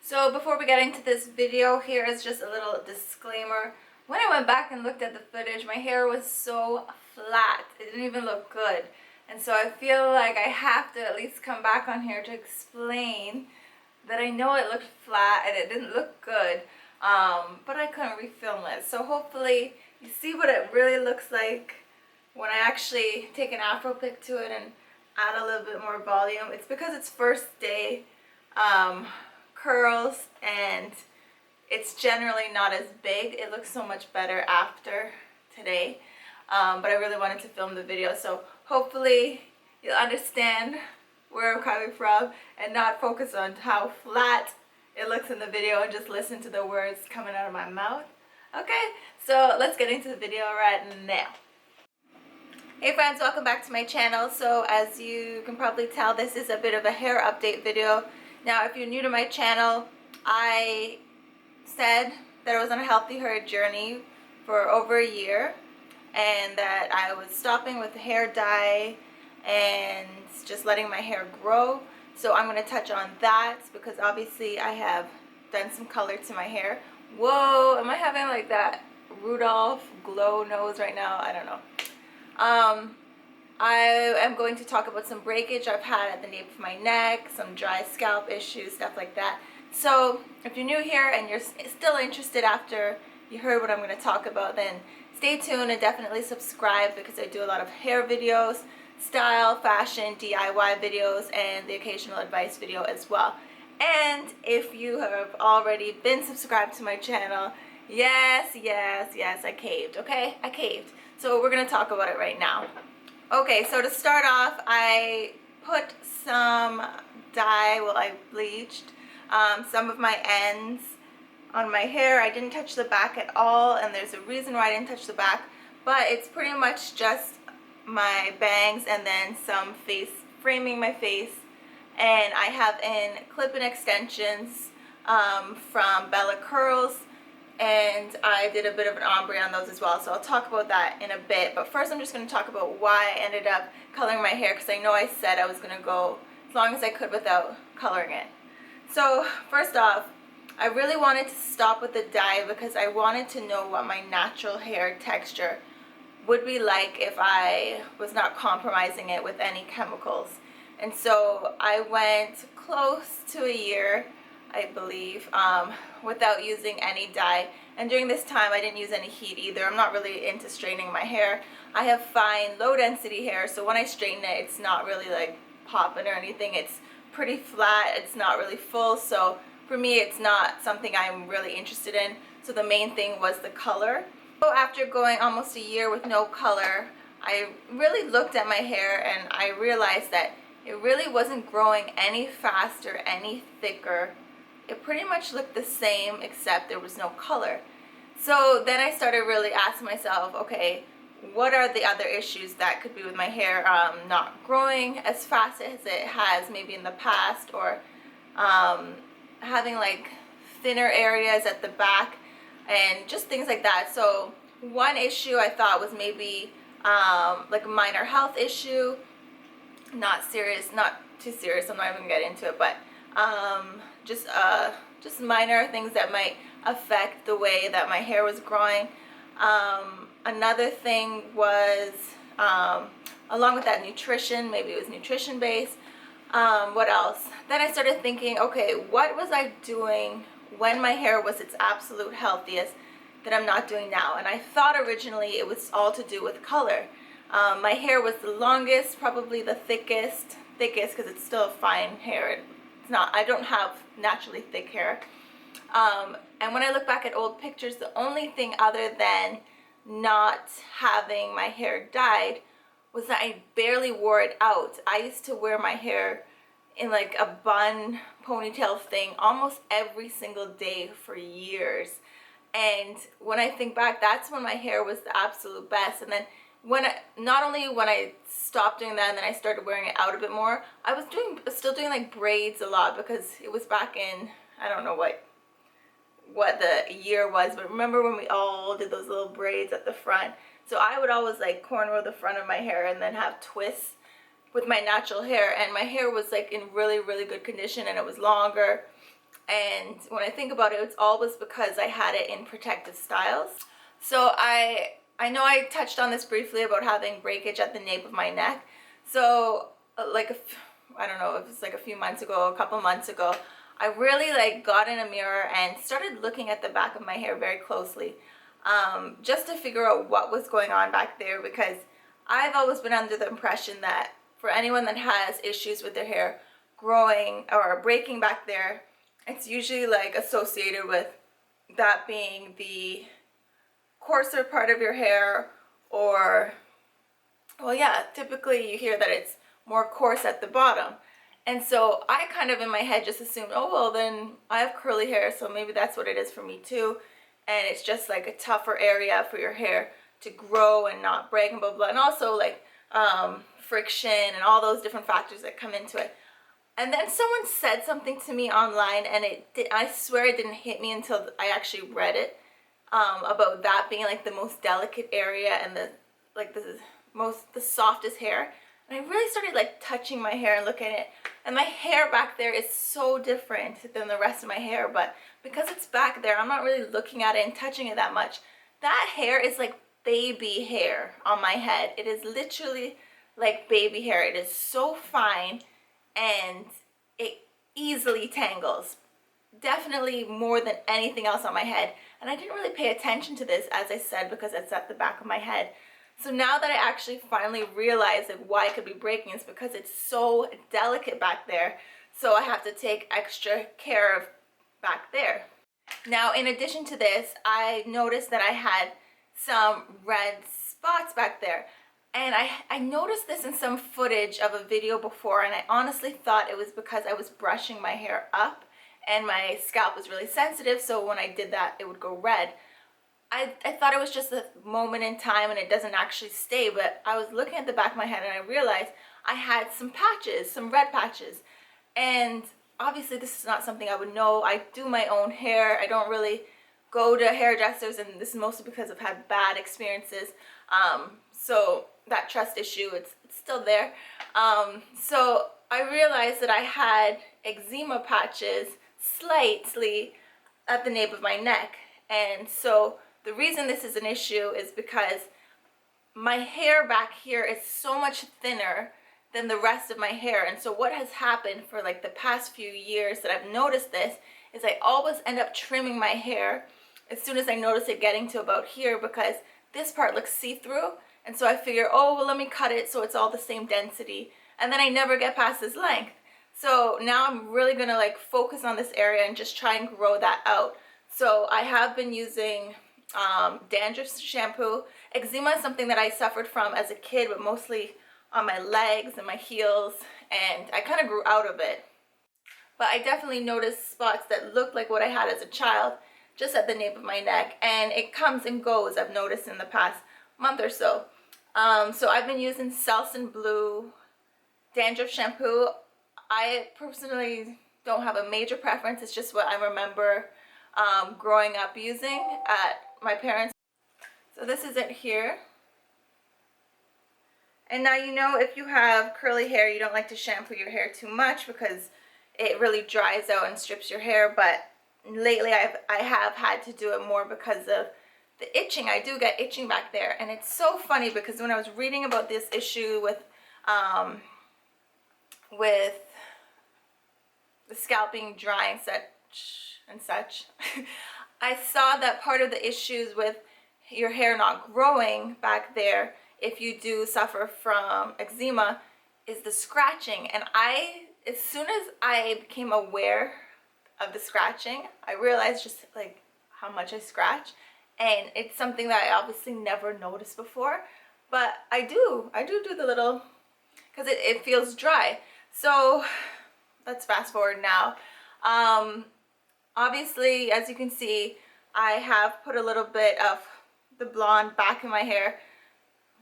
So before we get into this video, here is just a little disclaimer. When I went back and looked at the footage, my hair was so flat. It didn't even look good. And so I feel like I have to at least come back on here to explain that I know it looked flat and it didn't look good, but I couldn't refilm it. So hopefully you see what it really looks like when I actually take an afro pick to it and add a little bit more volume. It's because it's first day curls and it's generally not as big. It looks so much better after today, but I really wanted to film the video, so hopefully you'll understand where I'm coming from and not focus on how flat it looks in the video and just listen to the words coming out of my mouth. Okay, so let's get into the video right now. Hey friends, welcome back to my channel. So as you can probably tell, this is a bit of a hair update video. Now if you're new to my channel, I said that I was on a healthy hair journey for over a year and that I was stopping with hair dye and just letting my hair grow. So I'm going to touch on that because obviously I have done some color to my hair. Whoa, am I having like that Rudolph glow nose right now? I don't know. I am going to talk about some breakage I've had at the nape of my neck, some dry scalp issues, stuff like that. So if you're new here and you're still interested after you heard what I'm going to talk about, then stay tuned and definitely subscribe because I do a lot of hair videos, style, fashion, DIY videos, and the occasional advice video as well. And if you have already been subscribed to my channel, yes, I caved, okay? I caved. So we're going to talk about it right now. Okay, so to start off, I put some dye, well, I bleached some of my ends on my hair. I didn't touch the back at all, and there's a reason why I didn't touch the back, but it's pretty much just my bangs and then some face framing my face. And I have in clip-in extensions from Bella Curls, and I did a bit of an ombre on those as well, so I'll talk about that in a bit. But first I'm just going to talk about why I ended up coloring my hair, because I know I said I was going to go as long as I could without coloring it. So first off, I really wanted to stop with the dye because I wanted to know what my natural hair texture would be like if I was not compromising it with any chemicals. And so I went close to a year, I believe, without using any dye. And during this time I didn't use any heat either. I'm not really into straightening my hair. I have fine, low density hair, so when I straighten it, it's not really like popping or anything. It's pretty flat, it's not really full, so for me it's not something I'm really interested in. So the main thing was the color. So after going almost a year with no color, I really looked at my hair and I realized that it really wasn't growing any faster, any thicker. It pretty much looked the same except there was no color. So then I started really asking myself, okay, what are the other issues that could be with my hair not growing as fast as it has maybe in the past, or having like thinner areas at the back and just things like that. So one issue I thought was maybe like a minor health issue, not serious, not too serious, I'm not even gonna get into it, but just minor things that might affect the way that my hair was growing. Another thing was along with that, nutrition. Maybe it was nutrition based. What else? Then I started thinking, okay, what was I doing when my hair was its absolute healthiest that I'm not doing now? And I thought originally it was all to do with color. My hair was the longest, probably the thickest because it's still fine hair. It's not, I don't have naturally thick hair. And when I look back at old pictures, the only thing other than not having my hair dyed was that I barely wore it out. I used to wear my hair in like a bun ponytail thing almost every single day for years. And when I think back, that's when my hair was the absolute best. And then not only when I stopped doing that and then I started wearing it out a bit more, I was still doing like braids a lot because it was back in, I don't know what the year was, but remember when we all did those little braids at the front? So I would always like cornrow the front of my hair and then have twists with my natural hair, and my hair was like in really good condition and it was longer And when I think about it, it's always because I had it in protective styles. So I know I touched on this briefly about having breakage at the nape of my neck. So I don't know, if it's like a few months ago, a couple months ago, I really like got in a mirror and started looking at the back of my hair very closely, just to figure out what was going on back there, because I've always been under the impression that for anyone that has issues with their hair growing or breaking back there, it's usually like associated with that being the coarser part of your hair, or, well, yeah, typically you hear that it's more coarse at the bottom. And so I kind of in my head just assumed, oh, well, then I have curly hair, so maybe that's what it is for me too. And it's just like a tougher area for your hair to grow and not break and blah, blah. And also like friction and all those different factors that come into it. And then someone said something to me online, and I swear it didn't hit me until I actually read it, about that being like the most delicate area and the softest hair. And I really started like touching my hair and looking at it, and my hair back there is so different than the rest of my hair, but because it's back there, I'm not really looking at it and touching it that much. That hair is like baby hair on my head. It is literally like baby hair. It is so fine, and it easily tangles. Definitely more than anything else on my head. And I didn't really pay attention to this, as I said, because it's at the back of my head. So now that I actually finally realize like why it could be breaking, is because it's so delicate back there. So I have to take extra care of back there. Now, in addition to this, I noticed that I had some red spots back there. And I noticed this in some footage of a video before, and I honestly thought it was because I was brushing my hair up and my scalp was really sensitive, so when I did that, it would go red. I thought it was just a moment in time and it doesn't actually stay, but I was looking at the back of my head and I realized I had some patches, some red patches. And obviously this is not something I would know. I do my own hair. I don't really go to hairdressers, and this is mostly because I've had bad experiences. So that trust issue, it's still there. So I realized that I had eczema patches slightly at the nape of my neck. And so the reason this is an issue is because my hair back here is so much thinner than the rest of my hair. And so what has happened for like the past few years that I've noticed this is I always end up trimming my hair as soon as I notice it getting to about here, because this part looks see-through. And so I figure, oh, well, let me cut it so it's all the same density. And then I never get past this length. So now I'm really gonna like focus on this area and just try and grow that out. So I have been using Dandruff shampoo. Eczema is something that I suffered from as a kid, but mostly on my legs and my heels, and I kind of grew out of it. But I definitely noticed spots that looked like what I had as a child, just at the nape of my neck, and it comes and goes, I've noticed in the past month or so. So I've been using Selsun Blue Dandruff shampoo. I personally don't have a major preference. It's just what I remember growing up using at my parents'. So this is it here. And now, you know, if you have curly hair, you don't like to shampoo your hair too much because it really dries out and strips your hair. But lately I have had to do it more because of the itching. I do get itching back there, and it's so funny because when I was reading about this issue with the scalp being dry and such, I saw that part of the issues with your hair not growing back there, if you do suffer from eczema, is the scratching. And as soon as I became aware of the scratching, I realized just like how much I scratch. And it's something that I obviously never noticed before, but I do the little, because it feels dry. So let's fast forward now. Obviously, as you can see, I have put a little bit of the blonde back in my hair.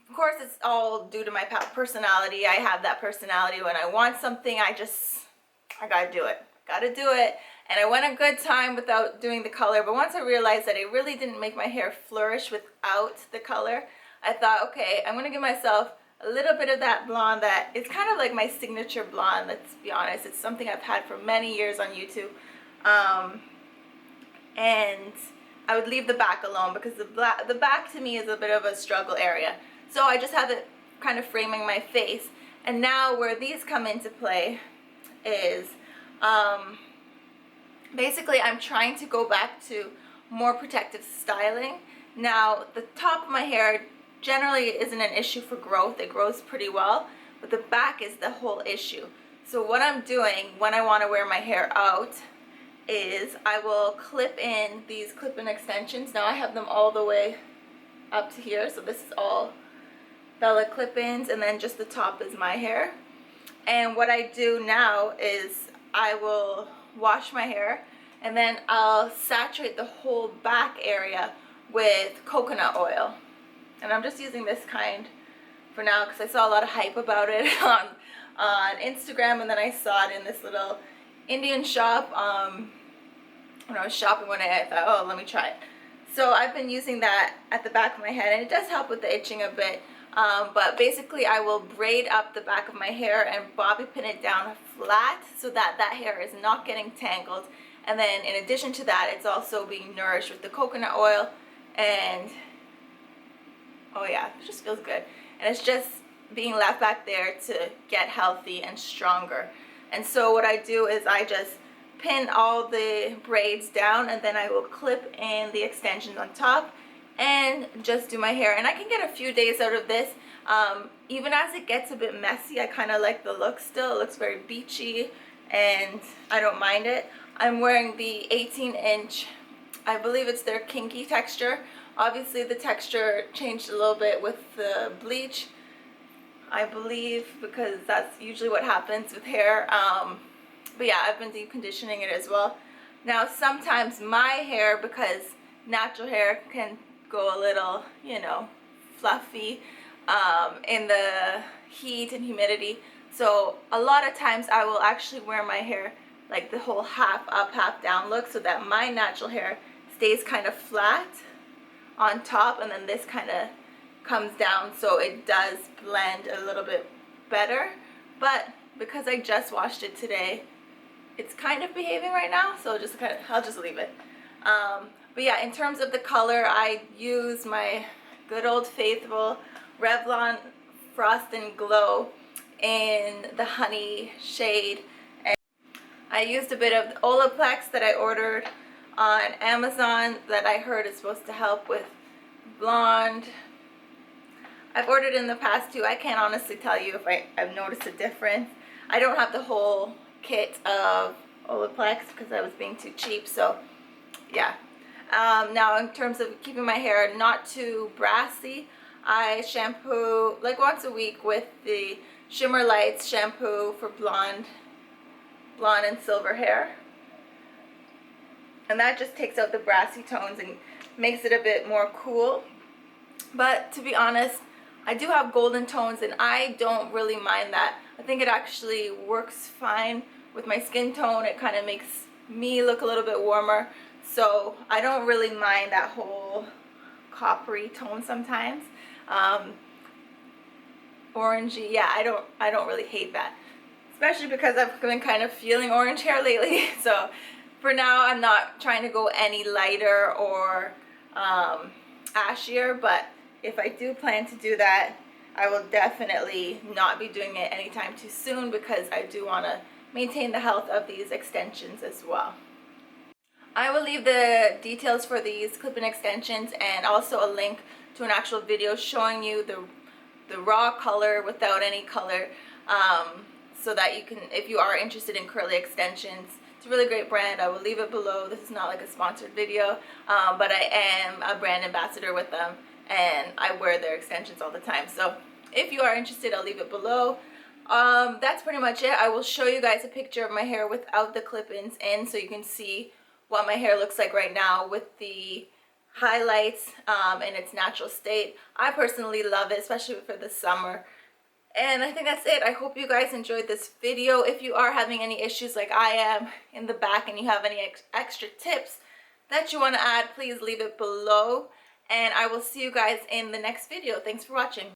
Of course, it's all due to my personality. I have that personality. When I want something, I gotta do it. Gotta do it. And I went a good time without doing the color, but once I realized that it really didn't make my hair flourish without the color, I thought, okay, I'm gonna give myself a little bit of that blonde that is kind of like my signature blonde, let's be honest. It's something I've had for many years on YouTube. And I would leave the back alone because the back to me is a bit of a struggle area. So I just have it kind of framing my face. And now where these come into play is basically I'm trying to go back to more protective styling. Now the top of my hair generally isn't an issue for growth. It grows pretty well, but the back is the whole issue. So what I'm doing when I want to wear my hair out is I will clip in these clip-in extensions. Now I have them all the way up to here, so this is all Bella clip-ins, and then just the top is my hair. And what I do now is I will wash my hair, and then I'll saturate the whole back area with coconut oil. And I'm just using this kind for now because I saw a lot of hype about it on Instagram, and then I saw it in this little Indian shop when I was shopping one day. I thought, oh, let me try it. So I've been using that at the back of my head, and it does help with the itching a bit. But basically I will braid up the back of my hair and bobby pin it down flat so that that hair is not getting tangled. And then in addition to that, it's also being nourished with the coconut oil, and oh yeah, it just feels good. And it's just being left back there to get healthy and stronger. And so what I do is I just pin all the braids down, and then I will clip in the extensions on top and just do my hair. And I can get a few days out of this. Even as it gets a bit messy, I kind of like the look still. It looks very beachy and I don't mind it. I'm wearing the 18-inch, I believe it's their kinky texture. Obviously the texture changed a little bit with the bleach, I believe, because that's usually what happens with hair. But yeah, I've been deep conditioning it as well. Now sometimes my hair, because natural hair can go a little, you know, fluffy in the heat and humidity. So a lot of times I will actually wear my hair like the whole half up, half down look, so that my natural hair stays kind of flat on top, and then this kind of comes down, so it does blend a little bit better. But because I just washed it today, it's kind of behaving right now, so just kind of, I'll just leave it. But yeah, in terms of the color, I use my good old faithful Revlon Frost and Glow in the honey shade. And I used a bit of the Olaplex that I ordered on Amazon that I heard is supposed to help with blonde. I've ordered in the past too. I can't honestly tell you if I've noticed a difference. I don't have the whole kit of Olaplex because I was being too cheap, so yeah. Now in terms of keeping my hair not too brassy, I shampoo like once a week with the Shimmer Lights shampoo for blonde and silver hair. And that just takes out the brassy tones and makes it a bit more cool. But to be honest, I do have golden tones and I don't really mind that. I think it actually works fine with my skin tone. It kind of makes me look a little bit warmer. So I don't really mind that whole coppery tone sometimes. Orangey, yeah, I don't really hate that. Especially because I've been kind of feeling orange hair lately. So for now, I'm not trying to go any lighter or ashier, but if I do plan to do that, I will definitely not be doing it anytime too soon because I do want to maintain the health of these extensions as well. I will leave the details for these clip-in extensions and also a link to an actual video showing you the raw color without any color, so that you can, if you are interested in curly extensions. It's a really great brand. I will leave it below. This is not like a sponsored video, but I am a brand ambassador with them and I wear their extensions all the time. So if you are interested, I'll leave it below. That's pretty much it. I will show you guys a picture of my hair without the clip-ins in, so you can see what my hair looks like right now with the highlights in its natural state. I personally love it, especially for the summer. And I think that's it. I hope you guys enjoyed this video. If you are having any issues like I am in the back and you have any extra tips that you want to add, please leave it below. And I will see you guys in the next video. Thanks for watching.